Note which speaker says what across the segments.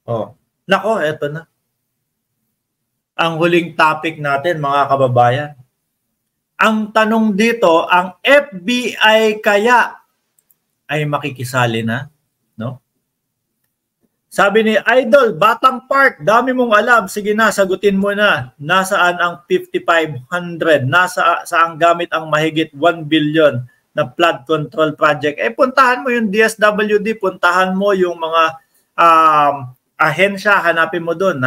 Speaker 1: Oh. Nako, eto na. Ang huling topic natin, mga kababayan. Ang tanong dito, ang FBI kaya ay makikisali na, no? Sabi ni Idol, Batang Park, dami mong alam. Sige na, sagutin mo na. Nasaan ang 5,500? Saan gamit ang mahigit 1 billion na flood control project? Eh, puntahan mo yung DSWD, puntahan mo yung mga ahensya, hanapin mo doon.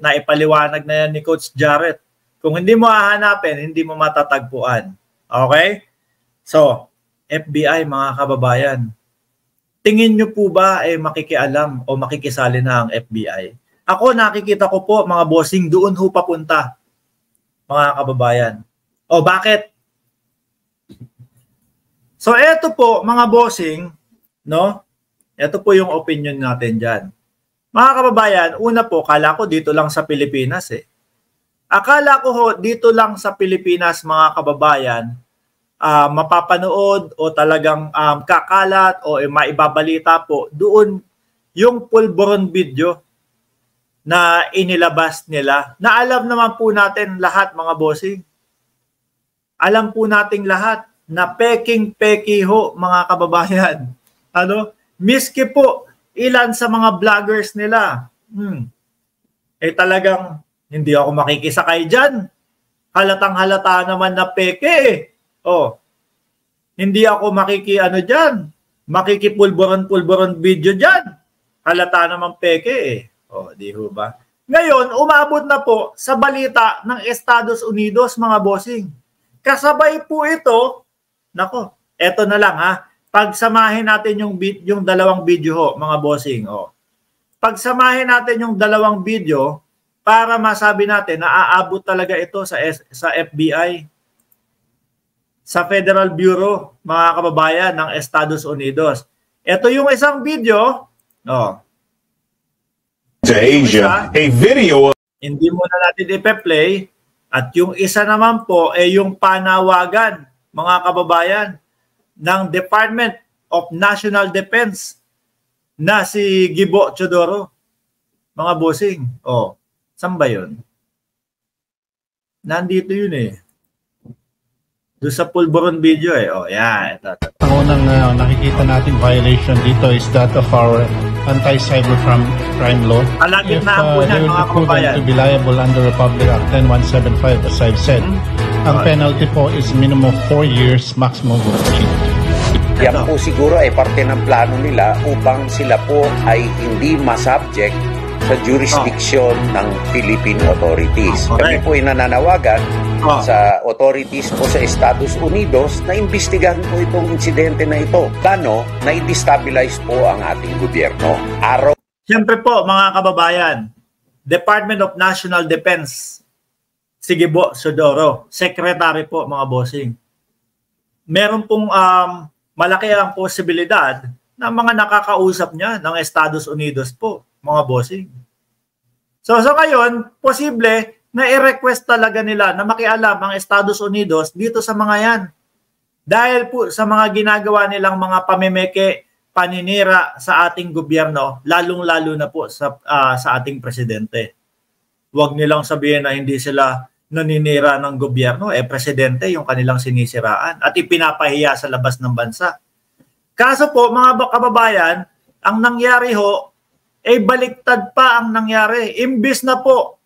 Speaker 1: Naipaliwanag na yan ni Coach Jarrett. Kung hindi mo hahanapin, hindi mo matatagpuan. Okay? So, FBI, mga kababayan, tingin nyo po ba makikialam o makikisali na ang FBI? Ako, nakikita ko po, mga bossing, doon ho papunta, mga kababayan. O, bakit? So, eto po, mga bossing, no? Eto po yung opinion natin dyan. Mga kababayan, una po, kala ko dito lang sa Pilipinas Akala ko ho, dito lang sa Pilipinas, mga kababayan, mapapanood o talagang kakalat o maibabalita po doon yung pulburon video na inilabas nila. Na alam naman po natin lahat, mga bossing. Alam po nating lahat na peking-peki ho, mga kababayan. Miski po ilan sa mga vloggers nila. Talagang hindi ako makikisakay dyan. Halatang-halata naman na peke Hindi ako dyan. Makikipulburon-pulburon video dyan. Halata naman peke di ho ba? Ngayon, umabot na po sa balita ng Estados Unidos, mga bossing. Kasabay po ito, nako, eto na lang pagsamahin natin yung dalawang video ho, mga bossing. Pagsamahin natin yung dalawang video para masabi natin na aabot talaga ito sa FBI, sa Federal Bureau, mga kababayan ng Estados Unidos. Ito yung isang video.
Speaker 2: To Asia, a video.
Speaker 1: Hindi mo na natin ipe-play. At yung isa naman po ay yung panawagan, mga kababayan, ng Department of National Defense na si Gibo Teodoro. Mga bossing. Saan ba yun? Nandito yun doon sa pulburon video yan. Ito.
Speaker 3: Ang unang nakikita natin violation dito is that of our anti-cyber crime law.
Speaker 1: Alagit na po yan, mga kababayan.
Speaker 3: To be liable under Republic Act 10175, as I've said, ang penalty po is minimum 4 years, maximum of 8.
Speaker 4: Yan po siguro ay parte ng plano nila upang sila po ay hindi masubject sa jurisdiction ng Philippine authorities. Kami po ay nananawagan sa authorities po sa Estados Unidos na imbestigahan po itong insidente na ito. Plano na i-destabilize po ang ating gobyerno.
Speaker 1: Siyempre po, mga kababayan, Department of National Defense, si Gibo Teodoro, Secretary po, mga bossing. Meron pong malaki ang posibilidad na mga nakakausap niya ng Estados Unidos po, mga bossing. So ngayon, posible na i-request talaga nila na makialam ang Estados Unidos dito sa mga yan. Dahil po sa mga ginagawa nilang mga pamimeke, paninira sa ating gobyerno, lalong-lalo na po sa ating presidente. Huwag nilang sabihin na hindi sila naninira ng gobyerno, presidente yung kanilang sinisiraan at ipinapahiya sa labas ng bansa. Kaso po, mga kababayan, ang nangyari ho, baliktad pa ang nangyari. Imbis na po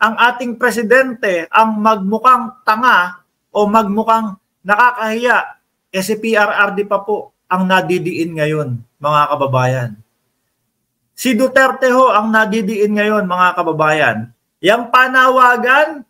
Speaker 1: ang ating presidente ang magmukhang tanga o magmukhang nakakahiya, si PRRD pa po ang nadidiin ngayon, mga kababayan. Si Duterte ho ang nadidiin ngayon, mga kababayan. Yang panawagan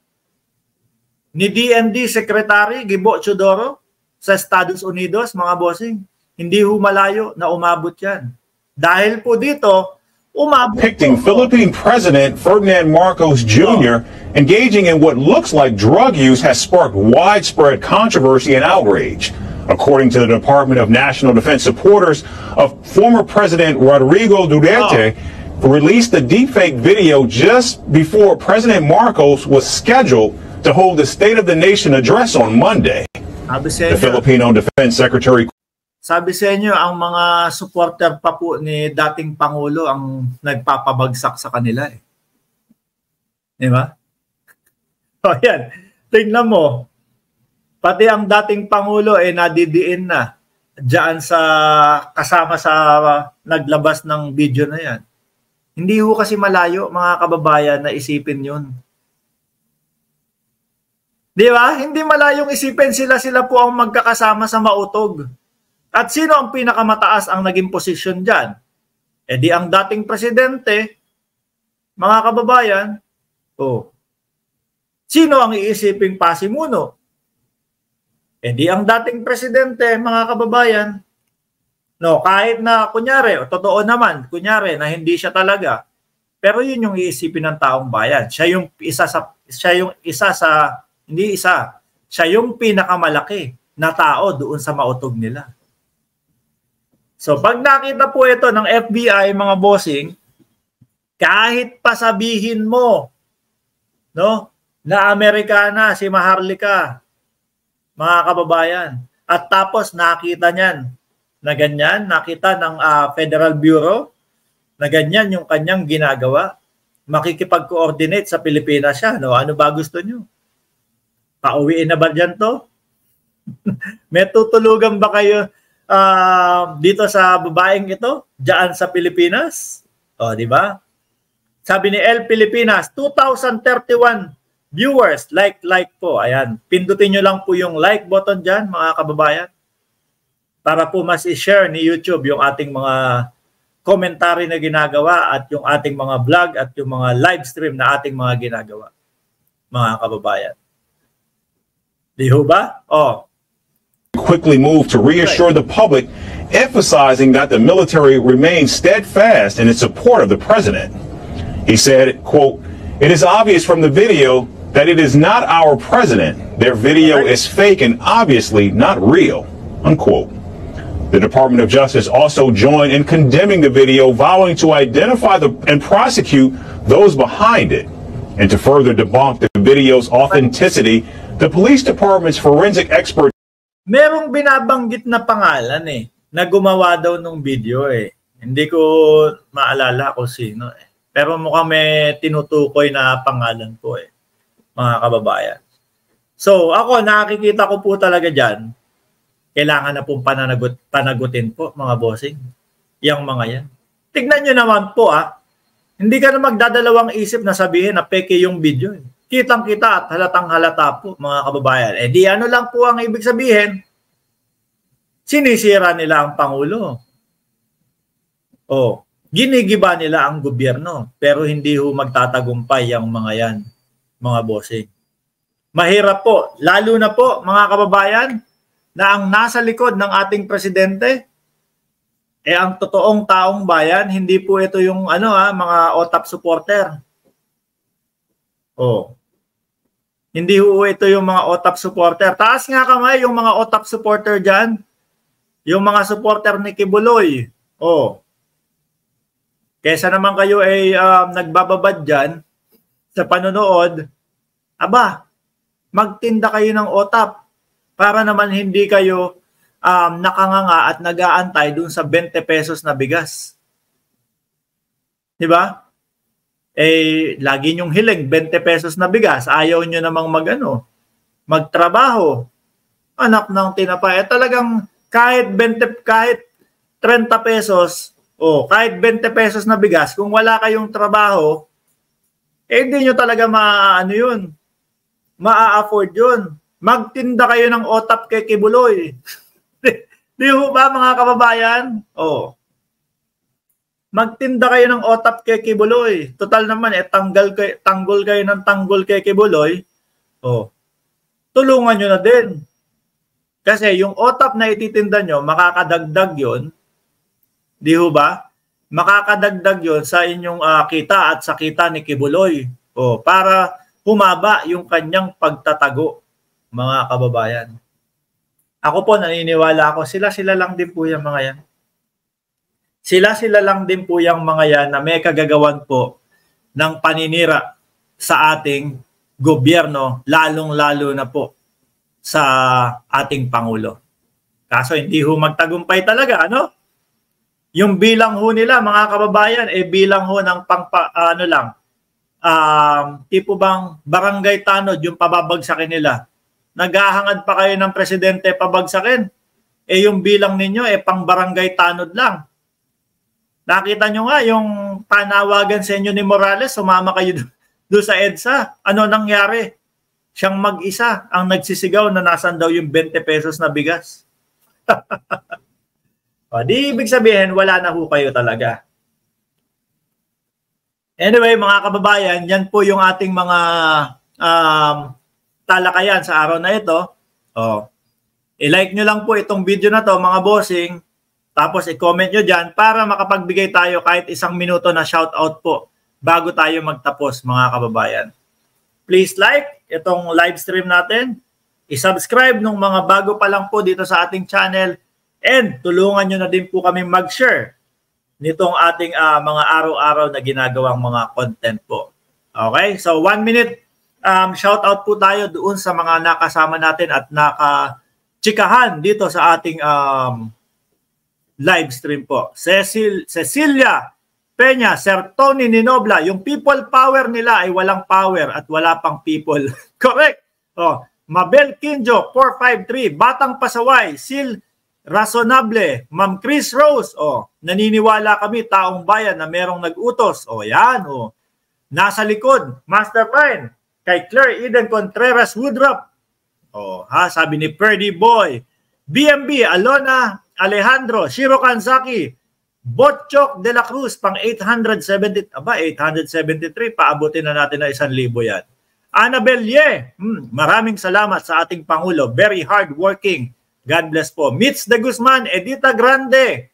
Speaker 1: ni DND Secretary Gibo Teodoro sa Estados Unidos, mga bossing, hindi ho malayo na umabot yan. Dahil po dito,
Speaker 2: depicting Philippine President Ferdinand Marcos Jr. engaging in what looks like drug use has sparked widespread controversy and outrage. According to the Department of National Defense, supporters of former President Rodrigo Duterte released the deepfake video just before President Marcos was scheduled to hold the State of the Nation address on Monday. The Filipino Defense Secretary
Speaker 1: sabi sa inyo, ang mga supporter pa po ni dating Pangulo ang nagpapabagsak sa kanila eh. Di ba? O yan, tingnan mo, pati ang dating Pangulo eh nadidiin na diyan sa kasama sa naglabas ng video na yan. Hindi ho kasi malayo mga kababayan na isipin yun. Di ba? Hindi malayong isipin sila po ang magkakasama sa mautog. At sino ang pinakamataas ang naging posisyon dyan? E di ang dating presidente, mga kababayan, sino ang iisiping pasimuno? E di ang dating presidente, mga kababayan, kahit na kunyari, totoo naman, kunyari na hindi siya talaga, pero yun yung iisipin ng taong bayan. Siya yung pinakamalaki na tao doon sa mautog nila. So pag nakita po ito ng FBI, mga bossing, kahit pasabihin mo, na Amerikana si Maharlika, mga kababayan, at tapos nakita niyan na ganyan, nakita ng Federal Bureau na ganyan yung kanyang ginagawa, makikipag-coordinate sa Pilipinas siya. Ano ba gusto nyo? Pauwiin na ba dyan to? May tutulugan ba kayo dito sa babaeng ito? Diyan sa Pilipinas? Di ba? Sabi ni El Pilipinas, 2031 viewers, like po. Ayan, pindutin nyo lang po yung like button dyan, mga kababayan, para po mas i-share ni YouTube yung ating mga commentary na ginagawa at yung ating mga vlog at yung mga live stream na ating mga ginagawa, mga kababayan. Di ho ba?
Speaker 2: Quickly moved to reassure the public, emphasizing that the military remains steadfast in its support of the president. He said, quote, "It is obvious from the video that it is not our president. Their video is fake and obviously not real," unquote. The Department of Justice also joined in condemning the video, vowing to identify and prosecute those behind it. And to further debunk the video's authenticity, the police department's forensic expert...
Speaker 1: Merong binabanggit na pangalan na gumawa daw ng video Hindi ko maalala kung sino Pero mukhang may tinutukoy na pangalan po mga kababayan. So ako, nakikita ko po talaga dyan, kailangan na pong panagutin po, mga bossing, yung mga yan. Tignan nyo naman po hindi ka na magdadalawang isip na sabihin na peke yung video. Kitang-kita at halatang-halata po, mga kababayan. Di ano lang po ang ibig sabihin, sinisira nila ang Pangulo. Ginigiba nila ang gobyerno, pero hindi ho magtatagumpay ang mga yan, mga bossing. Mahirap po, lalo na po, mga kababayan, na ang nasa likod ng ating presidente ang totoong taong bayan, hindi po ito yung mga OTAP supporter. Hindi po ito yung mga OTAP supporter. Taas nga kamay yung mga OTAP supporter dyan. Yung mga supporter ni Kibuloy. Kesa naman kayo nagbababad dyan sa panonood, magtinda kayo ng OTAP para naman hindi kayo nakanganga at nag-aantay dun sa 20 pesos na bigas. Diba? Lagi nyong hiling 20 pesos na bigas. Ayaw nyo namang magtrabaho. Anak ng tinapay. Talagang kahit 30 pesos, kahit 20 pesos na bigas, kung wala kayong trabaho, hindi nyo talaga ma-afford yun. Magtinda kayo ng OTAP kay Kibuloy. Di ho ba, mga kababayan? Magtinda kayo ng OTAP kay Kibuloy. Total naman, tanggol kayo ng tanggol kay Kibuloy. Tulungan nyo na din. Kasi yung OTAP na ititinda nyo, makakadagdag yun. Di ho ba? Makakadagdag yun sa inyong kita at sa kita ni Kibuloy. Para humaba yung kanyang pagtatago, mga kababayan. Ako po, naniniwala ako, sila lang din po yung mga yan. Sila lang din po yung mga yan na may kagagawan po ng paninira sa ating gobyerno, lalong-lalo na po sa ating Pangulo. Kaso hindi ho magtagumpay talaga, ano? Yung bilang ho nila, mga kababayan, bilang ho ng tipo bang barangay tanod yung pababagsakin nila. Naghahangad pa kayo ng presidente pabagsakin. Yung bilang ninyo, pang barangay tanod lang. Nakita nyo nga yung panawagan sa inyo ni Morales, sumama kayo doon sa EDSA. Ano nangyari? Siyang mag-isa ang nagsisigaw na nasan daw yung 20 pesos na bigas. O, di ibig sabihin, wala na ho kayo talaga. Anyway, mga kababayan, yan po yung ating mga talakayan sa araw na ito. O, i-like nyo lang po itong video na to, mga bossing. Tapos i-comment nyo dyan para makapagbigay tayo kahit 1 minuto na shoutout po bago tayo magtapos, mga kababayan. Please like itong live stream natin. I-subscribe nung mga bago pa lang po dito sa ating channel. And tulungan nyo na din po kami mag-share nitong ating mga araw-araw na ginagawang mga content po. Okay? So 1 minute shoutout po tayo doon sa mga nakasama natin at naka-chikahan dito sa ating live stream po. Cecilia Peña, Sir Tony Ninobla, yung people power nila ay walang power at wala pang people. Correct. Oh, Mabel Kinjo 453, Batang Pasaway, Sil Razonable, Ma'am Chris Rose, naniniwala kami taong bayan na merong nag-utos. Yan, nasa likod, Mastermind, kay Claire Eden Contreras Woodruff. Sabi ni Perdy Boy, BMB, Alona Alejandro, Shiro Kanzaki, Botchok de la Cruz, pang 873, paabutin na natin na 1,000 yan. Annabel Ye, maraming salamat sa ating Pangulo, very hard working. God bless po. Mitz de Guzman, Edita Grande.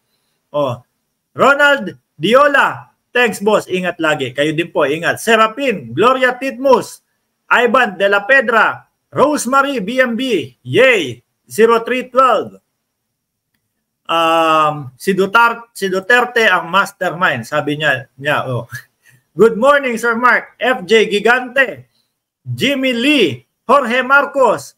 Speaker 1: Ronald Diola. Thanks, boss. Ingat lagi. Kayo din po, ingat. Serapin, Gloria Titmus, Ivan de la Pedra, Rosemary BMB. Yay! 0312. Si Duterte ang mastermind. Sabi niya. Good morning, Sir Mark. FJ Gigante. Jimmy Lee. Jorge Marcos.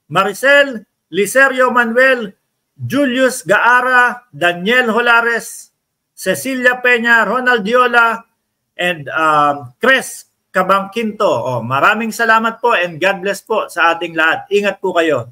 Speaker 1: Maricel Licerio Manuel, Julius Gaara, Daniel Holares, Cecilia Peña, Ronald Diola, and Chris Cabangquinto. Maraming salamat po and God bless po sa ating lahat. Ingat po kayo.